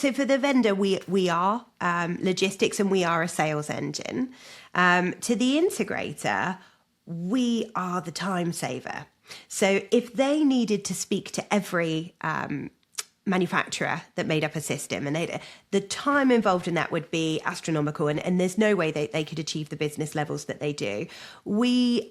So for the vendor, we are logistics and we are a sales engine. To the integrator, we are the time saver. So if they needed to speak to every manufacturer that made up a system, and the time involved in that would be astronomical, and there's no way they could achieve the business levels that they do. We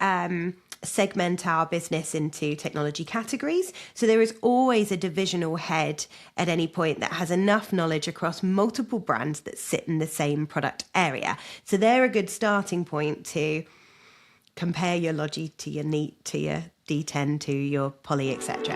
segment our business into technology categories. So there is always a divisional head at any point that has enough knowledge across multiple brands that sit in the same product area. So they're a good starting point to compare your Logi to your Neat to your D10 to your Poly, etc.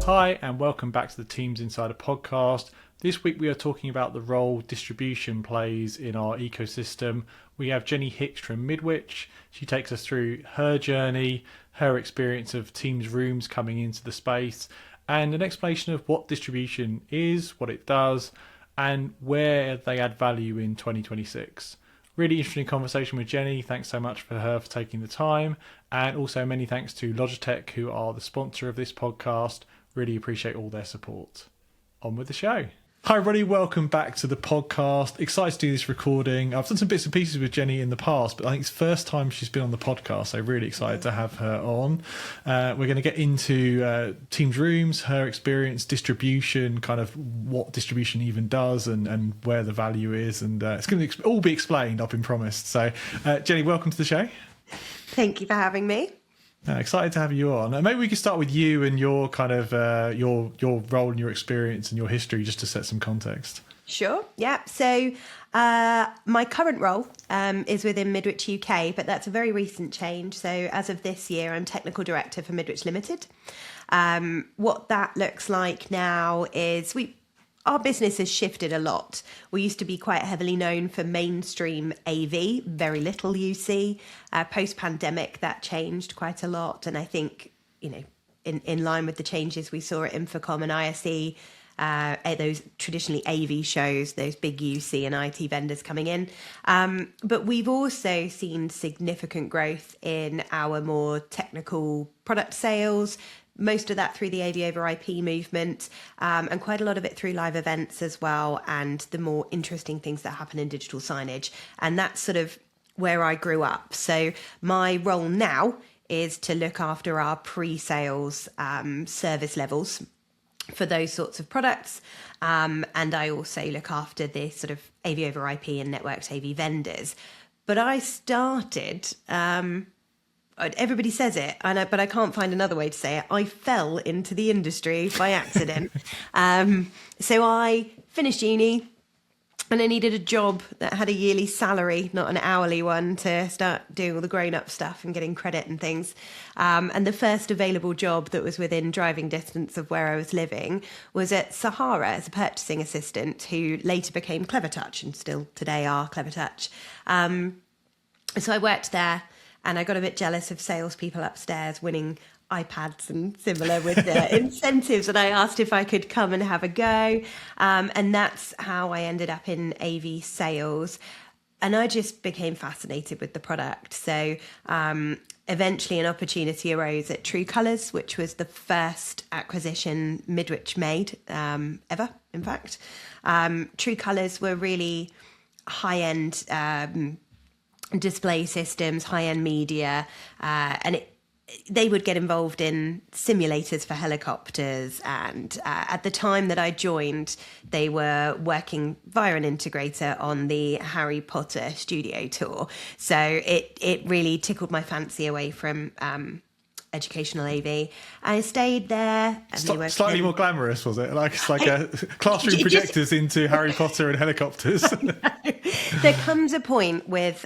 Hi, and welcome back to the Teams Insider podcast. This week we are talking about the role distribution plays in our ecosystem. We have Jenny Hicks from Midwich. She takes us through her journey, her experience of Teams rooms coming into the space, and an explanation of what distribution is, what it does, and where they add value in 2026. Really interesting conversation with Jenny. Thanks so much for her for taking the time. And also many thanks to Logitech, who are the sponsor of this podcast. Really appreciate all their support. On with the show. Hi everybody, welcome back to the podcast. Excited to do this recording. I've done some bits and pieces with Jenny in the past, but I think it's the first time she's been on the podcast, so really excited to have her on. We're going to get into Teams rooms, her experience, distribution, kind of what distribution even does and where the value is, and it's going to all be explained, I've been promised. So Jenny, welcome to the show. Thank you for having me. Excited to have you on. Maybe we could start with you and your kind of your role and your experience and your history, just to set some context. Sure. Yeah. So my current role is within Midwich UK, but that's a very recent change. So as of this year, I'm technical director for Midwich Limited. What that looks like now is our business has shifted a lot. We used to be quite heavily known for mainstream AV, very little UC. Post-pandemic, that changed quite a lot. And I think, in line with the changes we saw at Infocom and ISE, those traditionally AV shows, those big UC and IT vendors coming in. But we've also seen significant growth in our more technical product sales, most of that through the AV over IP movement, and quite a lot of it through live events as well, and the more interesting things that happen in digital signage. And that's sort of where I grew up. So my role now is to look after our pre-sales service levels for those sorts of products. And I also look after the sort of AV over IP and networked AV vendors. But I started... everybody says it, but I can't find another way to say it. I fell into the industry by accident. So I finished uni and I needed a job that had a yearly salary, not an hourly one, to start doing all the grown-up stuff and getting credit and things. And the first available job that was within driving distance of where I was living was at Sahara as a purchasing assistant, who later became Clevertouch and still today are Clevertouch. So I worked there. And I got a bit jealous of salespeople upstairs winning iPads and similar with the incentives. And I asked if I could come and have a go. And that's how I ended up in AV sales. And I just became fascinated with the product. So eventually an opportunity arose at True Colours, which was the first acquisition Midwich made ever, in fact. True Colours were really high-end display systems, high-end media, and they would get involved in simulators for helicopters. And at the time that I joined, they were working via an integrator on the Harry Potter studio tour. So it really tickled my fancy away from educational AV. I stayed there. And slightly more glamorous, was it? It's like a classroom projectors into Harry Potter and helicopters. There comes a point with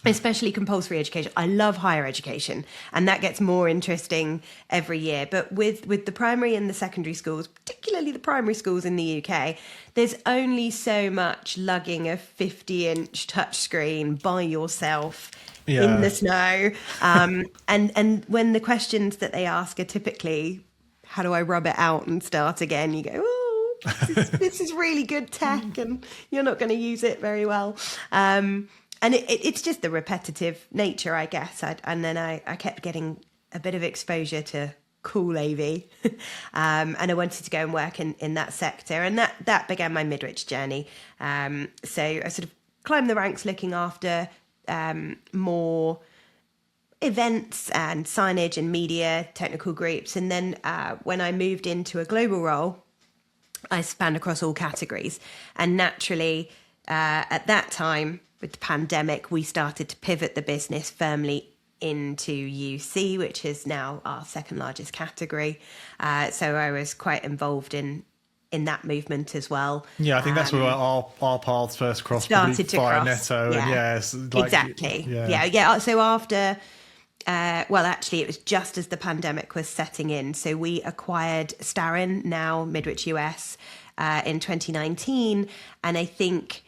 especially compulsory education. I love higher education, and that gets more interesting every year. But with the primary and the secondary schools, particularly the primary schools in the UK, there's only so much lugging a 50-inch touchscreen by yourself in the snow. And when the questions that they ask are typically, how do I rub it out and start again? You go, oh, this is really good tech, and you're not going to use it very well. And it's just the repetitive nature, I guess. And then I kept getting a bit of exposure to cool AV. And I wanted to go and work in that sector. And that began my Midwich journey. So I sort of climbed the ranks looking after more events and signage and media technical groups. And then when I moved into a global role, I spanned across all categories. And naturally, at that time, with the pandemic, we started to pivot the business firmly into UC, which is now our second largest category. So I was quite involved in that movement as well. Yeah, I think that's where our paths first crossed via Netto. Yeah. And yes, Exactly. Yeah. So after, well, actually, it was just as the pandemic was setting in. So we acquired Starin, now Midwich US, in 2019. And I think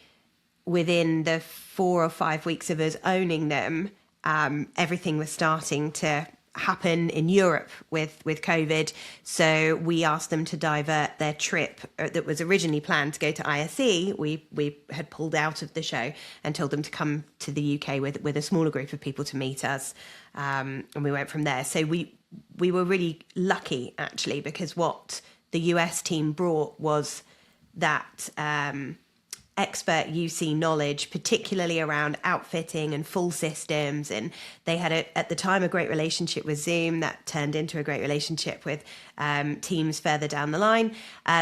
within the 4 or 5 weeks of us owning them, everything was starting to happen in Europe with COVID. So we asked them to divert their trip that was originally planned to go to ISE. We had pulled out of the show and told them to come to the UK with a smaller group of people to meet us. And we went from there. So we were really lucky, actually, because what the US team brought was that expert UC knowledge, particularly around outfitting and full systems. And they had, at the time, a great relationship with Zoom that turned into a great relationship with teams further down the line.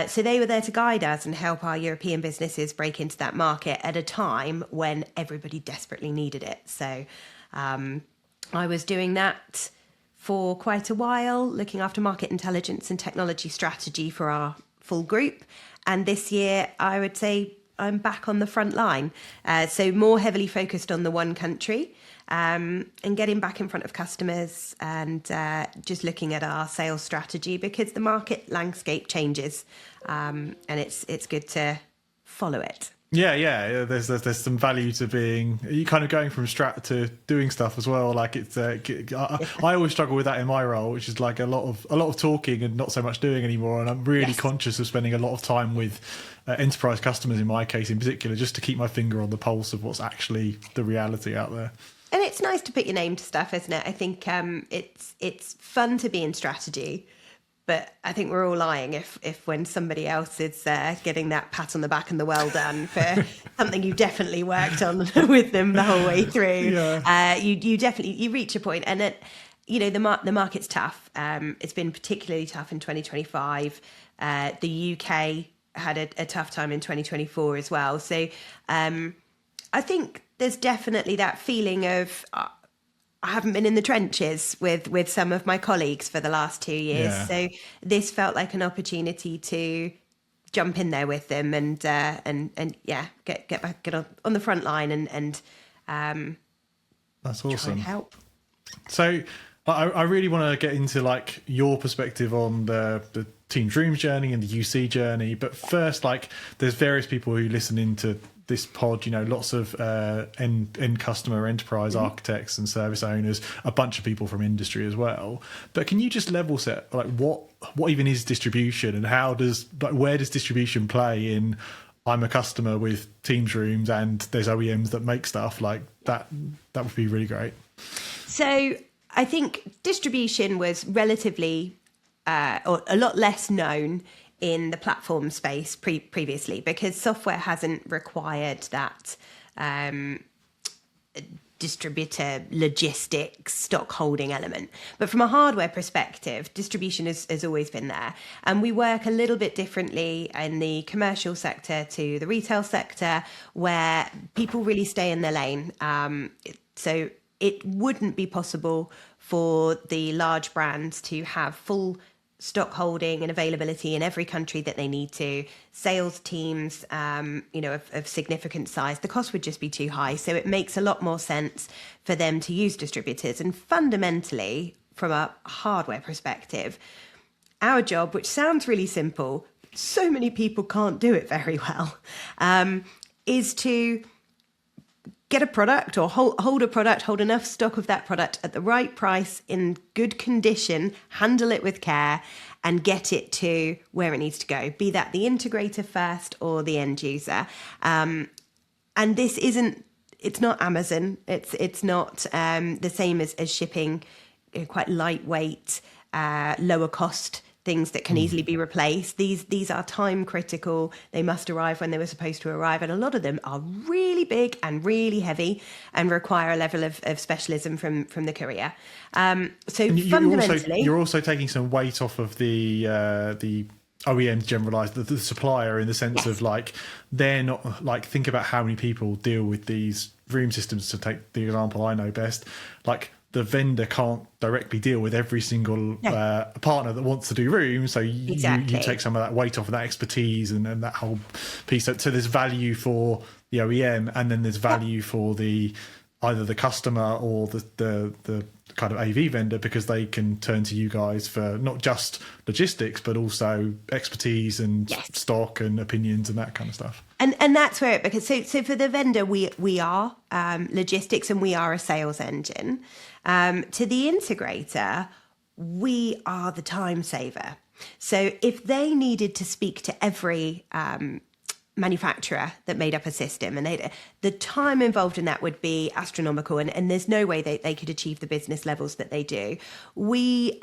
So they were there to guide us and help our European businesses break into that market at a time when everybody desperately needed it. So I was doing that for quite a while, looking after market intelligence and technology strategy for our full group. And this year, I would say, I'm back on the front line. So more heavily focused on the one country and getting back in front of customers and just looking at our sales strategy because the market landscape changes and it's good to follow it. Yeah. There's some value to being you kind of going from strat to doing stuff as well. Like it's I always struggle with that in my role, which is like a lot of talking and not so much doing anymore. And I'm really conscious of spending a lot of time with enterprise customers, in my case in particular, just to keep my finger on the pulse of what's actually the reality out there. And it's nice to put your name to stuff, isn't it? I think it's fun to be in strategy. But I think we're all lying if when somebody else is getting that pat on the back and the well done for something you definitely worked on with them the whole way through. Yeah. You definitely reach a point, and the market's tough. It's been particularly tough in 2025. The UK had a tough time in 2024 as well. So I think there's definitely that feeling of. I haven't been in the trenches with some of my colleagues for the last 2 years. Yeah. So this felt like an opportunity to jump in there with them and get back, get on the front line and that's awesome. Try and help. So I really want to get into like your perspective on the Teams Rooms journey and the UC journey. But first, like there's various people who listen into this pod, lots of end customer enterprise architects and service owners, a bunch of people from industry as well. But can you just level set like what even is distribution and where does distribution play in I'm a customer with Teams Rooms and there's OEMs that make stuff like that? That would be really great. So I think distribution was relatively or a lot less known in the platform space previously because software hasn't required that distributor logistics stock holding element. But from a hardware perspective, distribution has always been there. And we work a little bit differently in the commercial sector to the retail sector where people really stay in their lane. So it wouldn't be possible for the large brands to have full stock holding and availability in every country that they need to, sales teams, of significant size. The cost would just be too high. So it makes a lot more sense for them to use distributors. And fundamentally, from a hardware perspective, our job, which sounds really simple, so many people can't do it very well, is to get a product or hold a product, hold enough stock of that product at the right price in good condition, handle it with care and get it to where it needs to go, be that the integrator first or the end user. And this it's not Amazon. It's not the same as shipping, quite lightweight lower cost things that can easily be replaced. These are time critical. They must arrive when they were supposed to arrive. And a lot of them are really big and really heavy and require a level of specialism from the courier. So fundamentally... You're also taking some weight off of the OEM generalized, the supplier, in the sense of like, they're not like, think about how many people deal with these room systems, to take the example I know best. Like, the vendor can't directly deal with every single partner that wants to do rooms. So you take some of that weight off of that expertise and that whole piece. So there's value for the OEM, and then there's value for either the customer or the kind of AV vendor, because they can turn to you guys for not just logistics, but also expertise and stock and opinions and that kind of stuff. And that's where it, because so for the vendor, we are logistics and we are a sales engine. To the integrator, we are the time saver. So if they needed to speak to every manufacturer that made up a system, and the time involved in that would be astronomical, and there's no way they could achieve the business levels that they do. We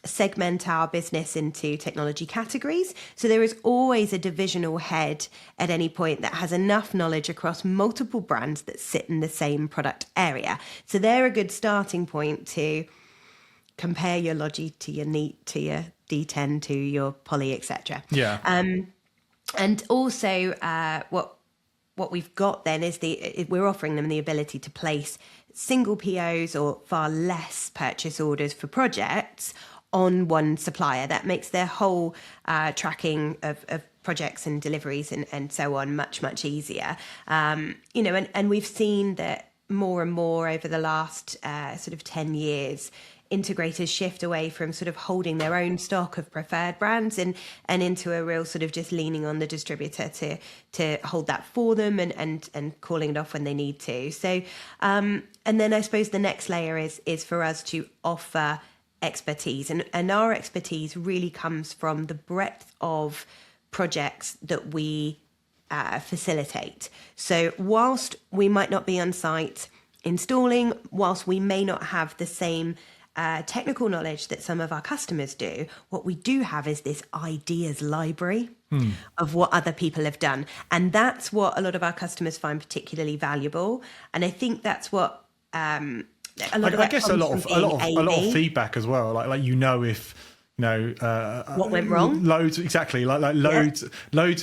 segment our business into technology categories. So there is always a divisional head at any point that has enough knowledge across multiple brands that sit in the same product area. So they're a good starting point to compare your Logi to your Neat to your D10 to your Poly, etc. Yeah. And also, what we've got then is we're offering them the ability to place single POs or far less purchase orders for projects on one supplier. That makes their whole tracking of projects and deliveries and so on much easier. And we've seen that more and more over the last sort of 10 years. Integrators shift away from sort of holding their own stock of preferred brands and into a real sort of just leaning on the distributor to hold that for them and calling it off when they need to. So, and then I suppose the next layer is for us to offer expertise. And our expertise really comes from the breadth of projects that we facilitate. So whilst we might not be on site installing, whilst we may not have the same technical knowledge that some of our customers do, what we do have is this ideas library of what other people have done. And that's what a lot of our customers find particularly valuable. And I think that's what a lot of feedback as well. Like if what went wrong? Loads of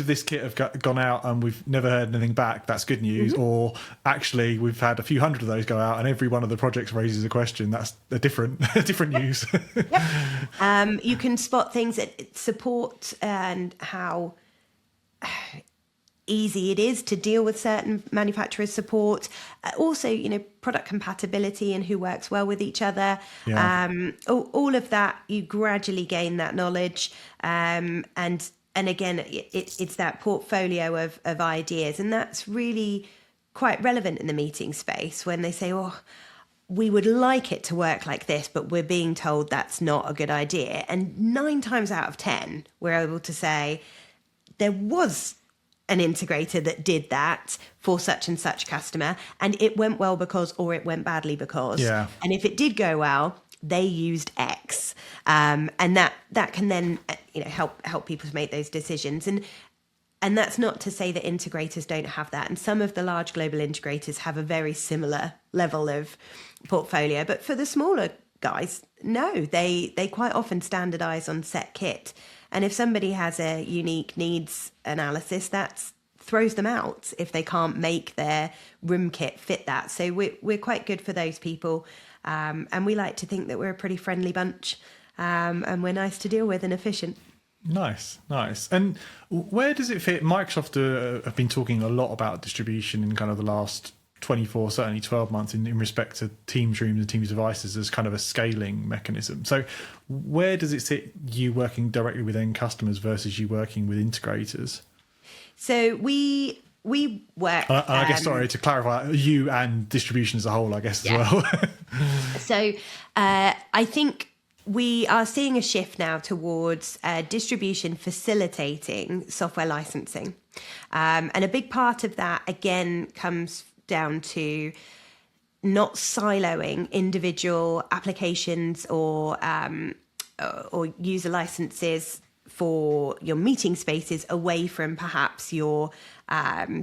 this kit have gone out and we've never heard anything back. That's good news. Mm-hmm. Or actually, we've had a few hundred of those go out, and every one of the projects raises a question. That's a different news. Yep. You can spot things that support and how easy it is to deal with certain manufacturers' support. Also, product compatibility and who works well with each other. Yeah. All of that, you gradually gain that knowledge. And again, it's that portfolio of ideas. And that's really quite relevant in the meeting space when they say, we would like it to work like this, but we're being told that's not a good idea. And 9 times out of 10, we're able to say there was an integrator that did that for such and such customer, and it went well because, or it went badly because. Yeah. And if it did go well, they used X, and that can then help people to make those decisions. And that's not to say that integrators don't have that. And some of the large global integrators have a very similar level of portfolio, but for the smaller guys, no, they quite often standardize on set kit. And if somebody has a unique needs analysis, that throws them out if they can't make their room kit fit that. So we're quite good for those people. And we like to think that we're a pretty friendly bunch, and we're nice to deal with and efficient. Nice. And where does it fit? Microsoft have been talking a lot about distribution in kind of the last 24, certainly 12 months in respect to Teams rooms and Teams devices as kind of a scaling mechanism. So where does it sit, you working directly with end customers versus you working with integrators? So we work... I guess, sorry, to clarify, you and distribution as a whole, I guess, as well. So I think we are seeing a shift now towards distribution facilitating software licensing. And a big part of that, again, comes down to not siloing individual applications or or user licenses for your meeting spaces away from perhaps your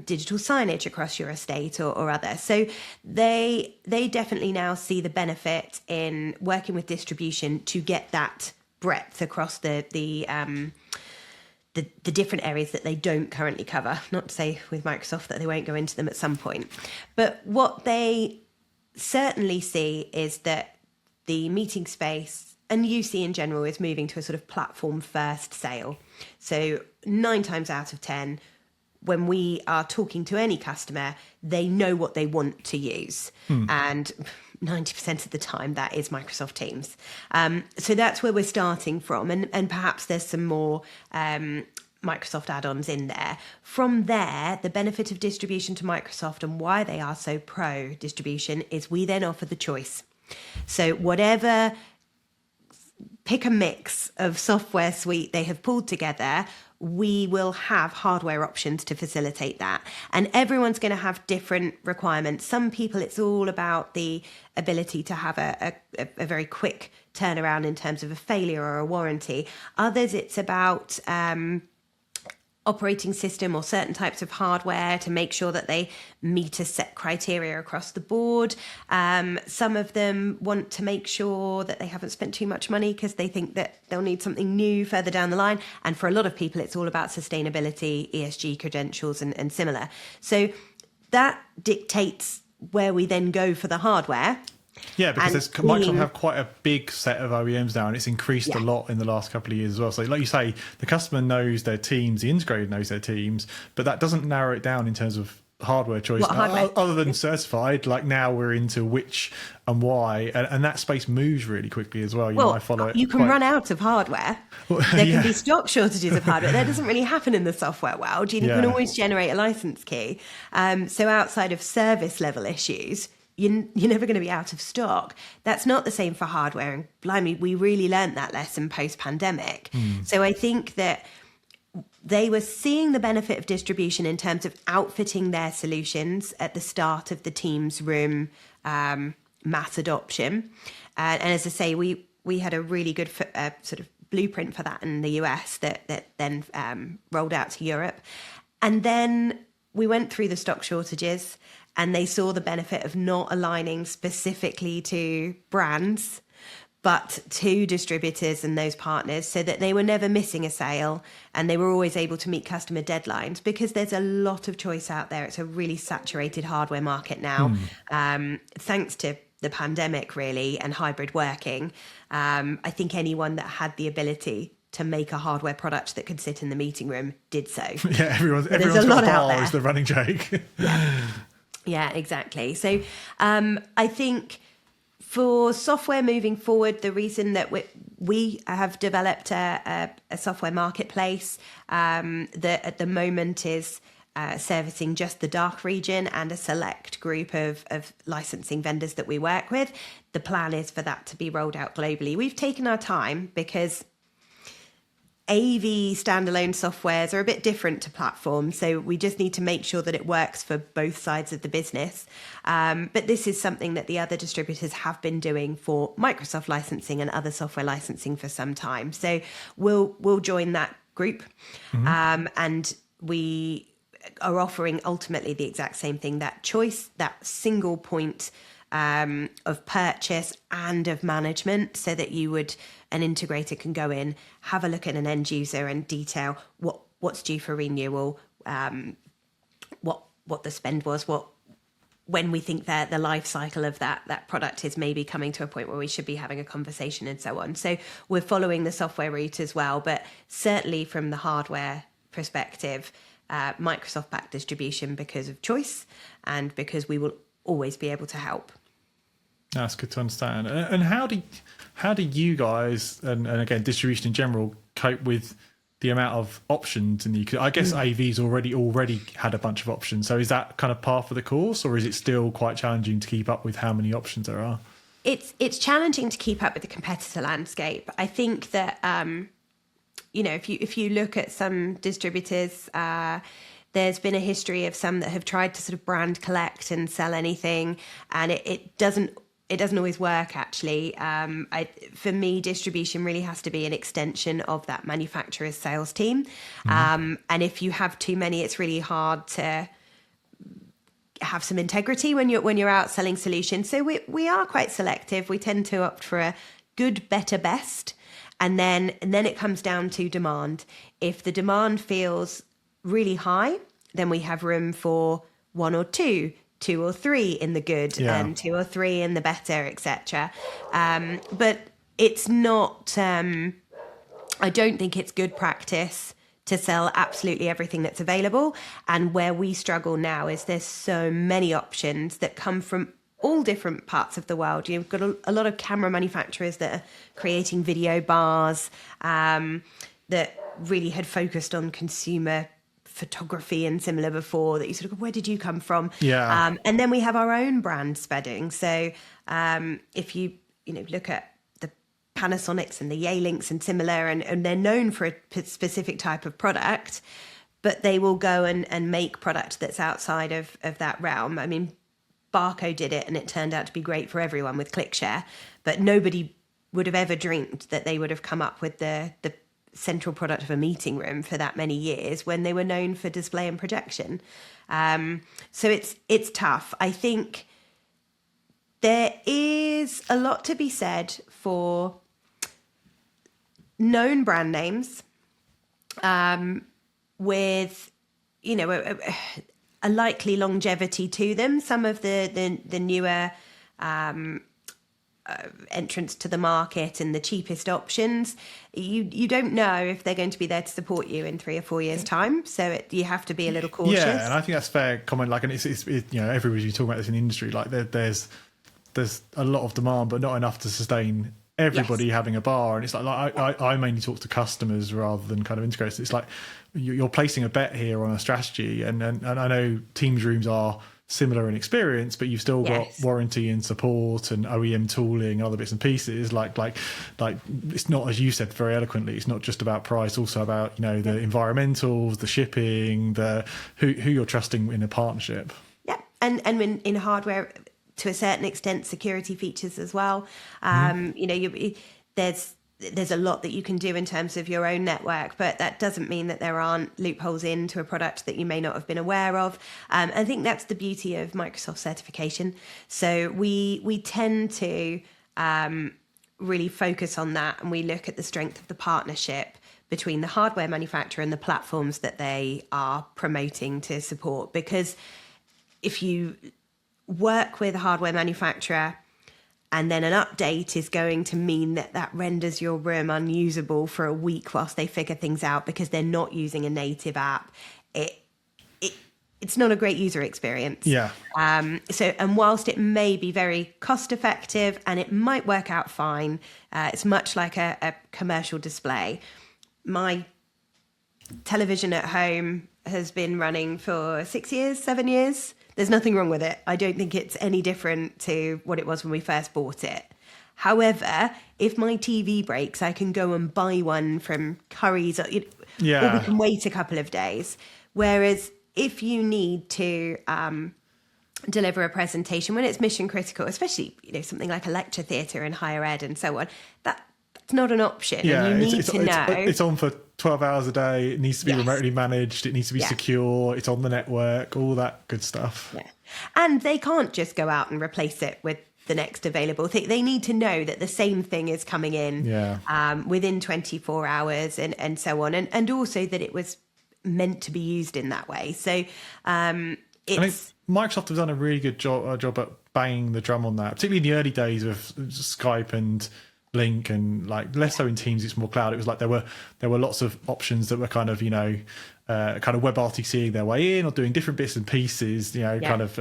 digital signage across your estate or other. So they definitely now see the benefit in working with distribution to get that breadth across the different areas that they don't currently cover. Not to say with Microsoft that they won't go into them at some point. But what they certainly see is that the meeting space and UC in general is moving to a sort of platform first sale. So 9 times out of 10, when we are talking to any customer, they know what they want to use. And 90% of the time that is Microsoft Teams. So that's where we're starting from. And perhaps there's some more Microsoft add-ons in there. From there, the benefit of distribution to Microsoft and why they are so pro distribution is we then offer the choice. So whatever pick a mix of software suite they have pulled together, we will have hardware options to facilitate that. And everyone's going to have different requirements. Some people, it's all about the ability to have a very quick turnaround in terms of a failure or a warranty. Others, it's about operating system or certain types of hardware to make sure that they meet a set criteria across the board. Some of them want to make sure that they haven't spent too much money because they think that they'll need something new further down the line. And for a lot of people, it's all about sustainability, ESG credentials and similar. So that dictates where we then go for the hardware. Yeah, because Microsoft have quite a big set of OEMs now, and it's increased a lot in the last couple of years as well. So like you say, the customer knows their teams, the integrator knows their teams, but that doesn't narrow it down in terms of hardware choice. Other than certified, like now we're into which and why, and that space moves really quickly as well. I follow it. You can run out of hardware. There can be stock shortages of hardware. That doesn't really happen in the software world. You can always generate a license key. So outside of service level issues, you're never going to be out of stock. That's not the same for hardware. And blimey, we really learned that lesson post-pandemic. So I think that they were seeing the benefit of distribution in terms of outfitting their solutions at the start of the Teams room mass adoption. And as I say, we had a really good sort of blueprint for that in the US that then rolled out to Europe. And then we went through the stock shortages, and they saw the benefit of not aligning specifically to brands, but to distributors and those partners, so that they were never missing a sale and they were always able to meet customer deadlines, because there's a lot of choice out there. It's a really saturated hardware market now, thanks to the pandemic, really, and hybrid working. I think anyone that had the ability to make a hardware product that could sit in the meeting room did so. Yeah, everyone's got a bar is the running joke. Yeah, exactly. So I think for software moving forward, the reason that we have developed a software marketplace that at the moment is servicing just the DACH region and a select group of licensing vendors that we work with, the plan is for that to be rolled out globally. We've taken our time because AV standalone softwares are a bit different to platforms, so we just need to make sure that it works for both sides of the business. But this is something that the other distributors have been doing for Microsoft licensing and other software licensing for some time. So we'll join that group, and we are offering ultimately the exact same thing: that choice, that single point of purchase and of management, so that an integrator can go in, have a look at an end user and detail what's due for renewal, what the spend was, when we think that the life cycle of that product is maybe coming to a point where we should be having a conversation and so on. So we're following the software route as well, but certainly from the hardware perspective, Microsoft-backed distribution because of choice and because we will always be able to help. That's good to understand. And how do you guys, and again, distribution in general, cope with the amount of options in the? I guess AV's already had a bunch of options. So is that kind of par for the course, or is it still quite challenging to keep up with how many options there are? It's challenging to keep up with the competitor landscape. I think that if you look at some distributors, there's been a history of some that have tried to sort of brand collect and sell anything, and it doesn't it doesn't always work, actually. For me, distribution really has to be an extension of that manufacturer's sales team. And if you have too many, it's really hard to have some integrity when you're out selling solutions. So we are quite selective. We tend to opt for a good, better, best. And then it comes down to demand. If the demand feels really high, then we have room for one or two or three in the good, and two or three in the better, etc. But it's not, I don't think it's good practice to sell absolutely everything that's available. And where we struggle now is there's so many options that come from all different parts of the world. You've got a lot of camera manufacturers that are creating video bars that really had focused on consumer photography and similar before, that you sort of go, where did you come from? And then we have our own brand spreading. So if you look at the Panasonics and the Yealinks and similar, and they're known for a specific type of product, but they will go and make product that's outside of that realm. I mean, Barco did it and it turned out to be great for everyone with ClickShare, but nobody would have ever dreamed that they would have come up with the central product of a meeting room for that many years when they were known for display and projection. So it's tough. I think there is a lot to be said for known brand names with, a likely longevity to them. Some of the newer entrance to the market and the cheapest options, you don't know if they're going to be there to support you in 3 or 4 years' time. So you have to be a little cautious. Yeah, and I think that's fair comment. Like, and it's everybody's talking about this in the industry. Like, there's a lot of demand, but not enough to sustain everybody having a bar. And it's like I mainly talk to customers rather than kind of integrators. It's like you're placing a bet here on a strategy, and I know Teams rooms are similar in experience, but you've still got warranty and support and OEM tooling and other bits and pieces. Like it's not, as you said very eloquently, it's not just about price, also about the environmentals, the shipping, the who you're trusting in a partnership. Yeah, and in hardware, to a certain extent, security features as well. There's a lot that you can do in terms of your own network, but that doesn't mean that there aren't loopholes into a product that you may not have been aware of. I think that's the beauty of Microsoft certification. So we tend to really focus on that, and we look at the strength of the partnership between the hardware manufacturer and the platforms that they are promoting to support. Because if you work with a hardware manufacturer and then an update is going to mean that renders your room unusable for a week whilst they figure things out because they're not using a native app, it's not a great user experience. Yeah. And whilst it may be very cost effective and it might work out fine, it's much like a commercial display. My television at home has been running for 6 years, 7 years. There's nothing wrong with it. I don't think it's any different to what it was when we first bought it. However, if my TV breaks, I can go and buy one from Curry's, or we can wait a couple of days. Whereas if you need to deliver a presentation when it's mission critical, especially something like a lecture theatre in higher ed and so on, that's not an option. Yeah, and you need to know. It's on for 12 hours a day. It needs to be remotely managed. It needs to be secure. It's on the network, all that good stuff. Yeah. And they can't just go out and replace it with the next available thing. They need to know that the same thing is coming in within 24 hours and so on. And also that it was meant to be used in that way. So it's... Microsoft have done a really good job at banging the drum on that, particularly in the early days of Skype and Link, and like less so in Teams. It's more cloud. It was like there were lots of options that were kind of kind of web RTCing their way in or doing different bits and pieces, kind of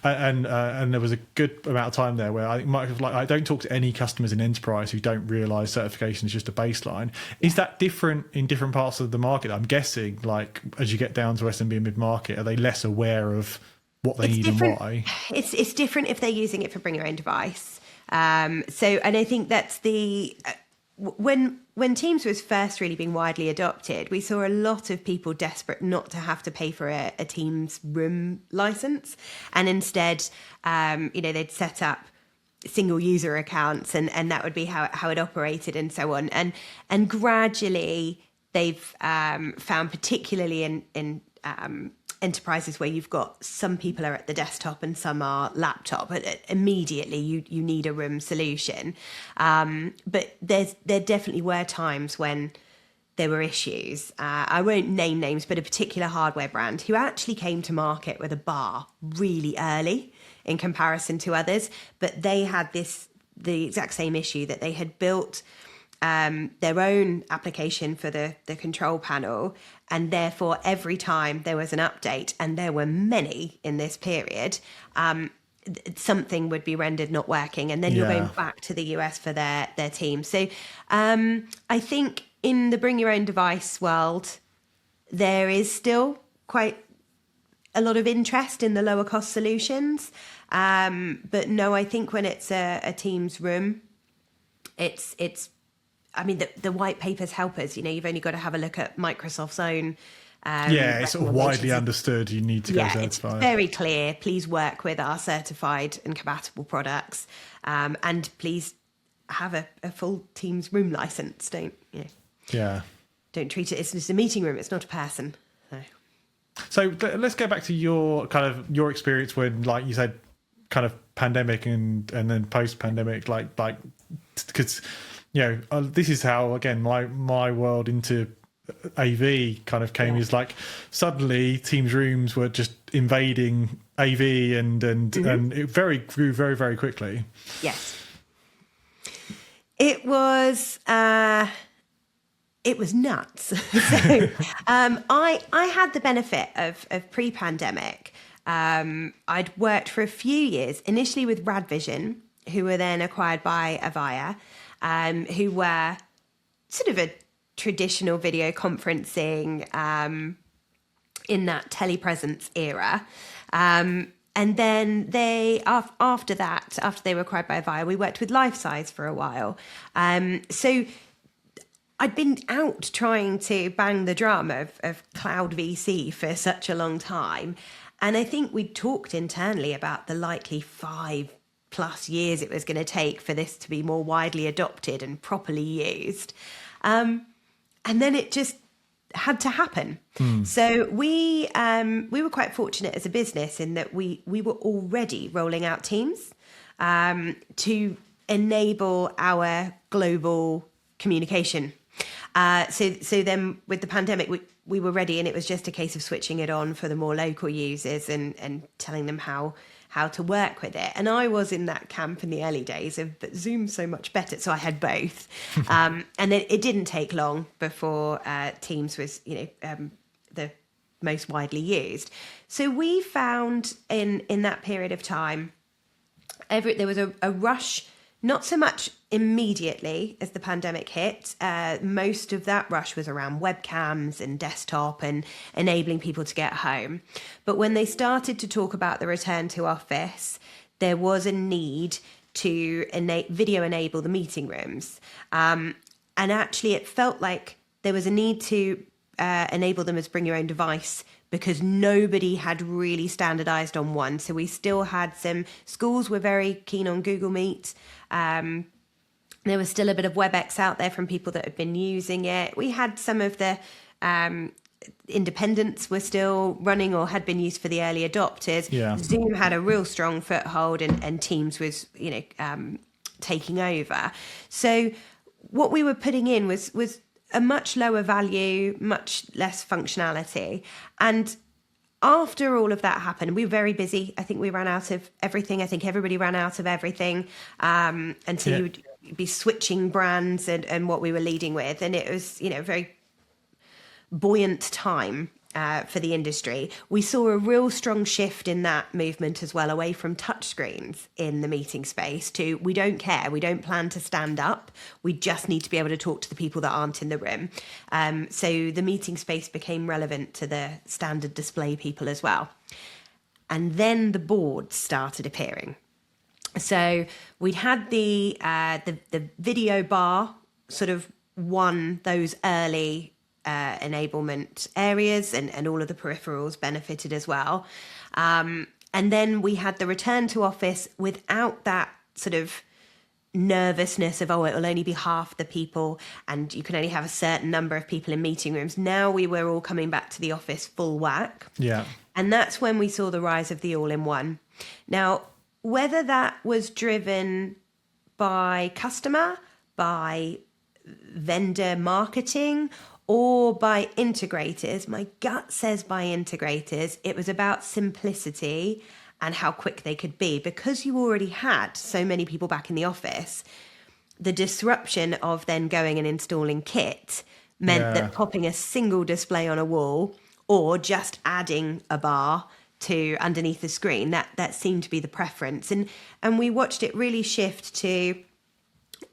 and there was a good amount of time there where I think Microsoft, I don't talk to any customers in enterprise who don't realise certification is just a baseline. Is that different in different parts of the market? I'm guessing, like, as you get down to SMB and mid-market, are they less aware of what they need and why? It's different if they're using it for bring your own device. And I think that's when Teams was first really being widely adopted, we saw a lot of people desperate not to have to pay for a Teams room license, and instead, they'd set up single user accounts, and that would be how it operated and so on. And gradually they've found, particularly in enterprises where you've got some people are at the desktop and some are laptop, but immediately you need a room solution. But there definitely were times when there were issues. I won't name names, but a particular hardware brand who actually came to market with a bar really early in comparison to others, but they had the exact same issue, that they had built their own application for the control panel, and therefore every time there was an update, and there were many in this period, something would be rendered not working, and then you're going back to the US for their team. So I think in the bring your own device world, there is still quite a lot of interest in the lower cost solutions, but no, I think when it's a Teams room, it's I mean, the white papers help us. You've only got to have a look at Microsoft's own. It's sort of widely understood. You need to go certified. It's very clear. Please work with our certified and compatible products, and please have a full Teams room license. Don't treat it. It's just a meeting room. It's not a person. So let's go back to your experience when, like you said, kind of pandemic and then post pandemic, like because. This is how, again, my world into AV kind of came. Is like suddenly Teams rooms were just invading AV, and it grew very, very quickly. Yes, it was nuts. So I had the benefit of pre-pandemic. I'd worked for a few years initially with Radvision, who were then acquired by Avaya. Who were sort of a traditional video conferencing in that telepresence era. And then after they were acquired by Avaya, we worked with Lifesize for a while. So I'd been out trying to bang the drum of cloud VC for such a long time. And I think we talked internally about the likely 5+ years it was going to take for this to be more widely adopted and properly used. And then it just had to happen. So we were quite fortunate as a business in that we were already rolling out Teams to enable our global communication. So then with the pandemic, we were ready, and it was just a case of switching it on for the more local users and telling them how to work with it. And I was in that camp in the early days of, but Zoom's so much better. So I had both. And then it didn't take long before Teams was, the most widely used. So we found in that period of time, there was a rush, not so much immediately as the pandemic hit. Most of that rush was around webcams and desktop and enabling people to get home. But when they started to talk about the return to office, there was a need to video enable the meeting rooms. And actually, it felt like there was a need to enable them as bring your own device, because nobody had really standardized on one. So we still had some schools were very keen on Google Meet. There was still a bit of WebEx out there from people that had been using it. We had some of the independents were still running or had been used for the early adopters. Zoom had a real strong foothold, and Teams was, taking over. So what we were putting in was a much lower value, much less functionality. And after all of that happened, we were very busy. I think we ran out of everything. I think everybody ran out of everything. And so you would be switching brands and what we were leading with. And it was, a very buoyant time for the industry. We saw a real strong shift in that movement as well, away from touchscreens in the meeting space to, we don't care. We don't plan to stand up. We just need to be able to talk to the people that aren't in the room. So the meeting space became relevant to the standard display people as well. And then the boards started appearing. So we'd had the video bar sort of won those early enablement areas, and all of the peripherals benefited as well. And then we had the return to office without that sort of nervousness of, it will only be half the people and you can only have a certain number of people in meeting rooms. Now we were all coming back to the office full whack. Yeah. And that's when we saw the rise of the all-in-one. Now, whether that was driven by customer, by vendor marketing, or by integrators, my gut says by integrators, it was about simplicity and how quick they could be. Because you already had so many people back in the office, the disruption of then going and installing kit meant that popping a single display on a wall or just adding a bar to underneath the screen, that seemed to be the preference. And we watched it really shift to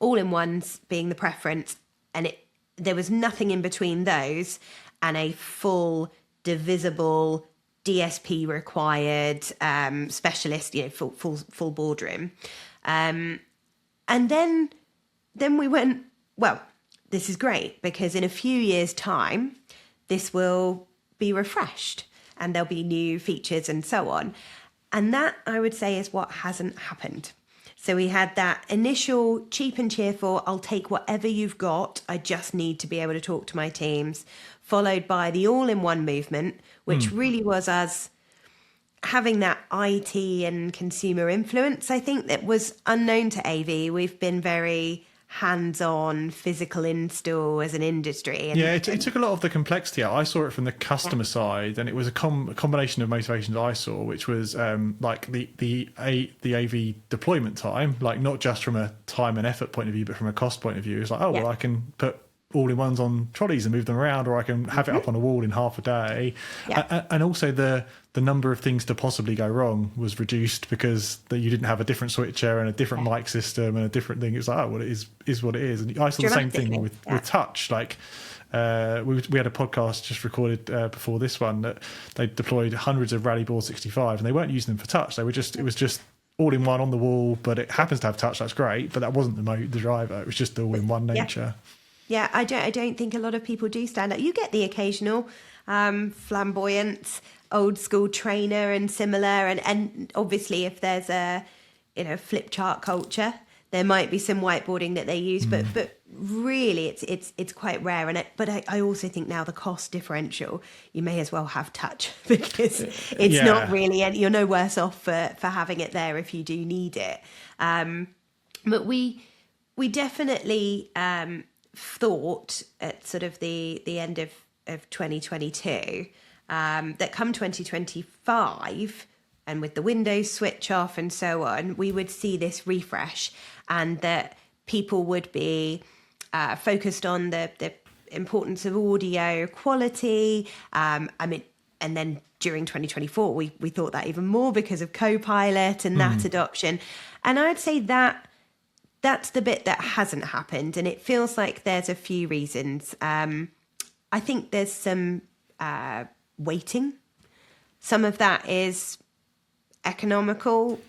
all-in-ones being the preference, and there was nothing in between those and a full divisible DSP required specialist, full boardroom. And then we went, well, this is great because in a few years' time, this will be refreshed and there'll be new features and so on. And that, I would say, is what hasn't happened. So we had that initial cheap and cheerful, I'll take whatever you've got, I just need to be able to talk to my teams, followed by the all-in-one movement, which really was us having that IT and consumer influence, I think, that was unknown to AV. We've been very hands-on physical install as an industry. And, it took a lot of the complexity out. I saw it from the customer side, and it was a combination of motivations I saw, which was like the AV deployment time, like not just from a time and effort point of view, but from a cost point of view. It's like, well, I can put all-in-ones on trolleys and move them around, or I can have it up on a wall in half a day. And also the number of things to possibly go wrong was reduced because you didn't have a different switcher and a different mic system and a different thing. It was like, well, it is what it is. And I saw the same thing with touch. Like we had a podcast just recorded before this one that they deployed hundreds of Rally Board 65 and they weren't using them for touch. It was just all-in-one on the wall, but it happens to have touch. That's great, but that wasn't the driver. It was just the all-in-one nature. Yeah, I don't think a lot of people do stand out. You get the occasional flamboyant, old school trainer and similar, and obviously if there's a flip chart culture, there might be some whiteboarding that they use, but really it's quite rare. But I also think now the cost differential, you may as well have touch because it's not really, you're no worse off for having it there if you do need it. But we definitely thought at sort of the end of 2022 that come 2025 and with the Windows switch off and so on, we would see this refresh and that people would be focused on the importance of audio quality. And then during 2024 we thought that even more because of Copilot and that adoption. And I'd say that's the bit that hasn't happened, and it feels like there's a few reasons. I think there's some waiting. Some of that is economical.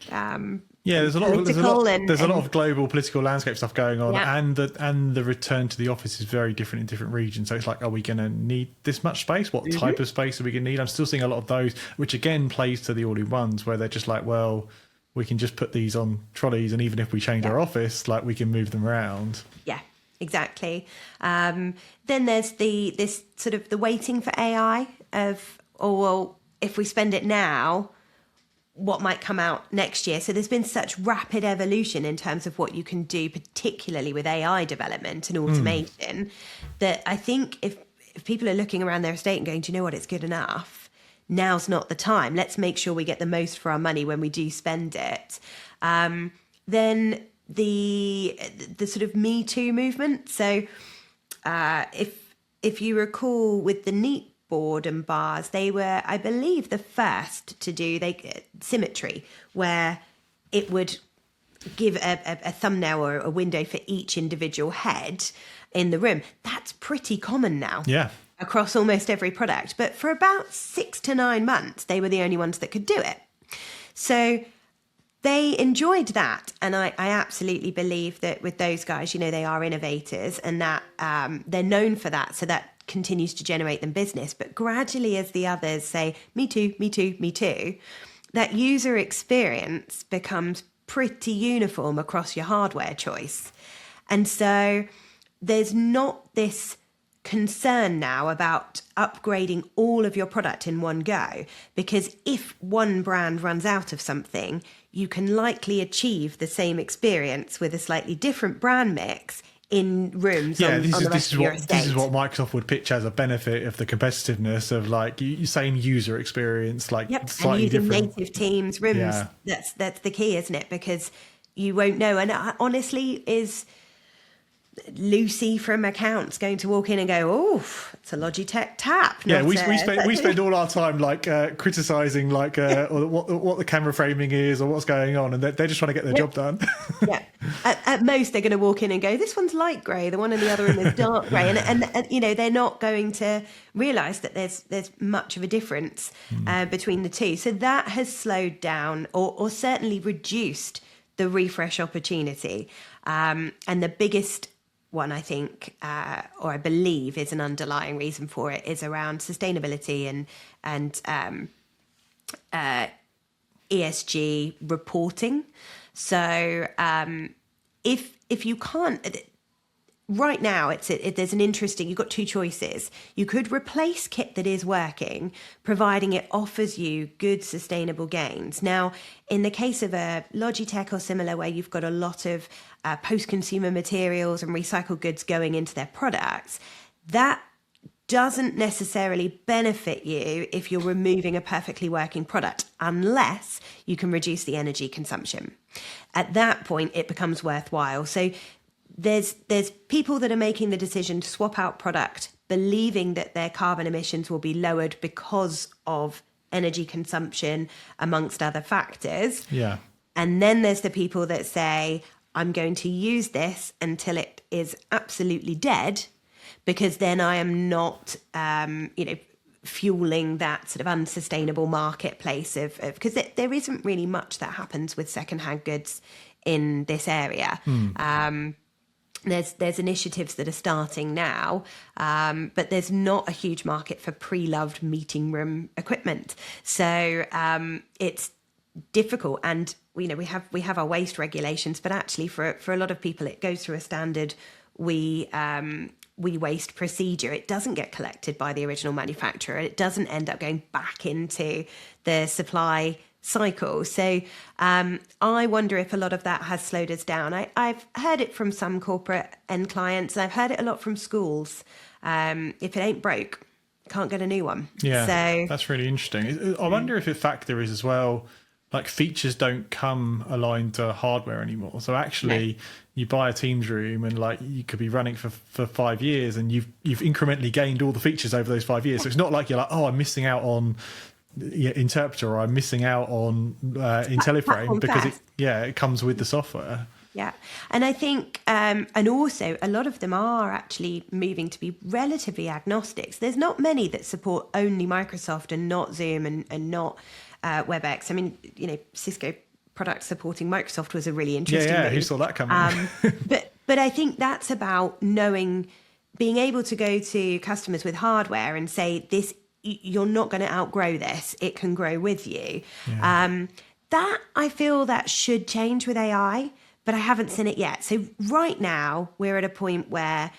There's a lot of global political landscape stuff going on, and the return to the office is very different in different regions. So it's like, are we going to need this much space? What type of space are we going to need? I'm still seeing a lot of those, which again plays to the all-in-ones, where they're just like, well, we can just put these on trolleys, and even if we change our office, like we can move them around. Yeah, exactly. Then there's this sort of the waiting for AI of, if we spend it now, what might come out next year? So there's been such rapid evolution in terms of what you can do, particularly with AI development and automation, that I think if people are looking around their estate and going, do you know what, it's good enough, now's not the time. Let's make sure we get the most for our money when we do spend it. Then the sort of Me Too movement. So if you recall with the Neat board and bars, they were, I believe, the first to do symmetry, where it would give a thumbnail or a window for each individual head in the room. That's pretty common now. Yeah. Across almost every product. But for about 6 to 9 months, they were the only ones that could do it. So they enjoyed that. And I absolutely believe that with those guys, they are innovators and that they're known for that. So that continues to generate them business. But gradually, as the others say, me too, me too, me too, that user experience becomes pretty uniform across your hardware choice. And so there's not this concern now about upgrading all of your product in one go, because if one brand runs out of something, you can likely achieve the same experience with a slightly different brand mix in rooms on the rest of your estate. This is what Microsoft would pitch as a benefit of the competitiveness of like same user experience, like slightly and using different native Teams rooms. Yeah. That's the key, isn't it? Because you won't know. And honestly, is Lucy from accounts going to walk in and go, "Oh, it's a Logitech tap"? Yeah, we spend all our time like criticizing like or what the camera framing is or what's going on, and they're just trying to get their job done. Yeah, at most they're going to walk in and go, "This one's light grey, the one in the other room is dark grey," and you know, they're not going to realise that there's much of a difference between the two. So that has slowed down or certainly reduced the refresh opportunity, and the biggest one, I think, or I believe is an underlying reason for it, is around sustainability and ESG reporting. So if you can't, right now there's an interesting, you've got two choices. You could replace kit that is working, providing it offers you good sustainable gains. Now, in the case of a Logitech or similar, where you've got a lot of post-consumer materials and recycled goods going into their products, that doesn't necessarily benefit you if you're removing a perfectly working product, unless you can reduce the energy consumption. At that point, it becomes worthwhile. So there's people that are making the decision to swap out product, believing that their carbon emissions will be lowered because of energy consumption, amongst other factors. Yeah. And then there's the people that say, I'm going to use this until it is absolutely dead, because then I am not, fueling that sort of unsustainable marketplace of because there isn't really much that happens with secondhand goods in this area. There's initiatives that are starting now, but there's not a huge market for pre-loved meeting room equipment. So it's difficult, and we have our waste regulations, but actually for a lot of people it goes through a standard we waste procedure. It doesn't get collected by the original manufacturer. It doesn't end up going back into the supply cycle. So I wonder if a lot of that has slowed us down. I've heard it from some corporate end clients, and I've heard it a lot from schools. If it ain't broke, can't get a new one. Yeah, so that's really interesting. I wonder if a factor is as well, like features don't come aligned to hardware anymore. So actually, you buy a Teams room and like you could be running for 5 years, and you've incrementally gained all the features over those 5 years. So it's not like you're like, oh, I'm missing out on Interpreter, or I'm missing out on IntelliFrame, because it comes with the software. Yeah. And I think, and also a lot of them are actually moving to be relatively agnostics. There's not many that support only Microsoft and not Zoom and not WebEx. I mean, Cisco products supporting Microsoft was a really interesting move. Who saw that coming? But I think that's about being able to go to customers with hardware and say, this, you're not going to outgrow this. It can grow with you. Yeah. That I feel that should change with AI, but I haven't seen it yet. So right now we're at a point where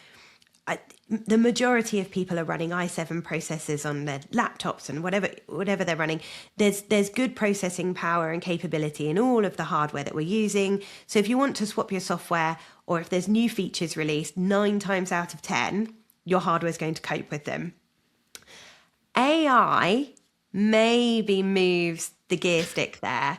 the majority of people are running i7 processors on their laptops and whatever they're running. There's good processing power and capability in all of the hardware that we're using. So if you want to swap your software, or if there's new features released, 9 times out of 10, your hardware is going to cope with them. AI maybe moves the gear stick there,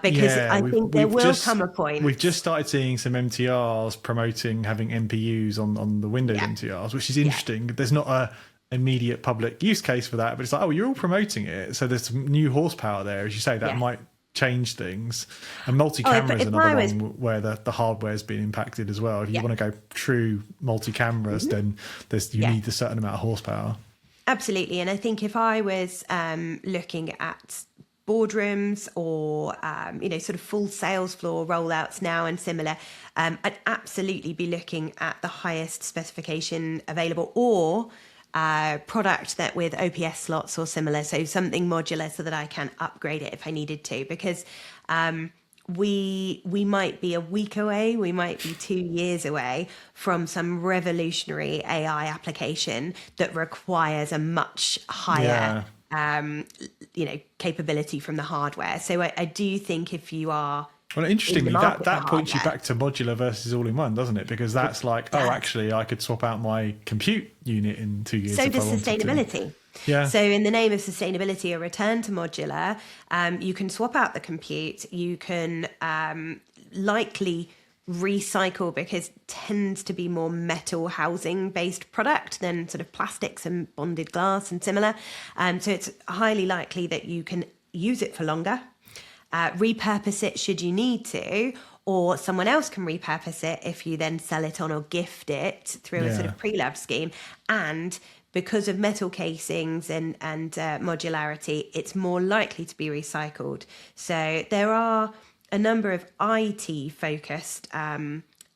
because I think there will come a point. We've just started seeing some MTRs promoting having MPUs on the Windows MTRs, which is interesting. There's not a immediate public use case for that, but it's like, oh, you're all promoting it, so there's some new horsepower there, as you say, that might change things. And multi-camera is another one where the hardware's been impacted as well. If you want to go true multi-cameras, then you need a certain amount of horsepower. Absolutely. And I think if I was looking at boardrooms or, sort of full sales floor rollouts now and similar, I'd absolutely be looking at the highest specification available, or product that with OPS slots or similar. So something modular so that I can upgrade it if I needed to, because we might be a week away, we might be 2 years away from some revolutionary AI application that requires a much higher capability from the hardware. So I do think if you are Well, interestingly, that points you hardware, back to modular versus all-in-one, doesn't it? Because that's like, oh, actually, I could swap out my compute unit in 2 years. So if does I wanted sustainability. To. Yeah. So in the name of sustainability, a return to modular, you can swap out the compute. You can likely recycle, because it tends to be more metal housing based product than sort of plastics and bonded glass and similar. So it's highly likely that you can use it for longer. Repurpose it should you need to, or someone else can repurpose it if you then sell it on or gift it through a sort of pre-loved scheme. And because of metal casings and modularity, it's more likely to be recycled. So there are a number of IT-focused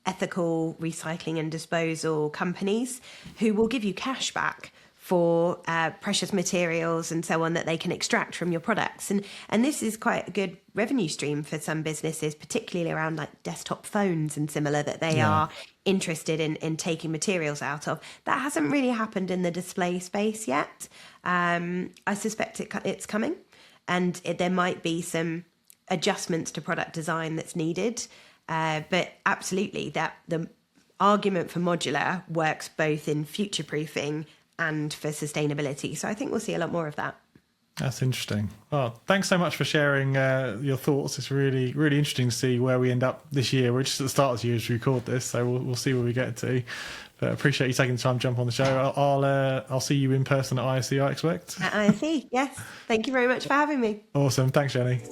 ethical recycling and disposal companies who will give you cash back for precious materials and so on that they can extract from your products. And this is quite a good revenue stream for some businesses, particularly around like desktop phones and similar, that they are interested in taking materials out of. That hasn't really happened in the display space yet. I suspect it's coming, and there might be some adjustments to product design that's needed. But absolutely, that the argument for modular works both in future-proofing and for sustainability. So I think we'll see a lot more of that. That's interesting. Well, thanks so much for sharing your thoughts. It's really, really interesting to see where we end up this year. We're just at the start of the year as we record this, so we'll see where we get to. But I appreciate you taking the time to jump on the show. I'll see you in person at ISE, I expect. At ISE, yes. Thank you very much for having me. Awesome. Thanks, Jenny.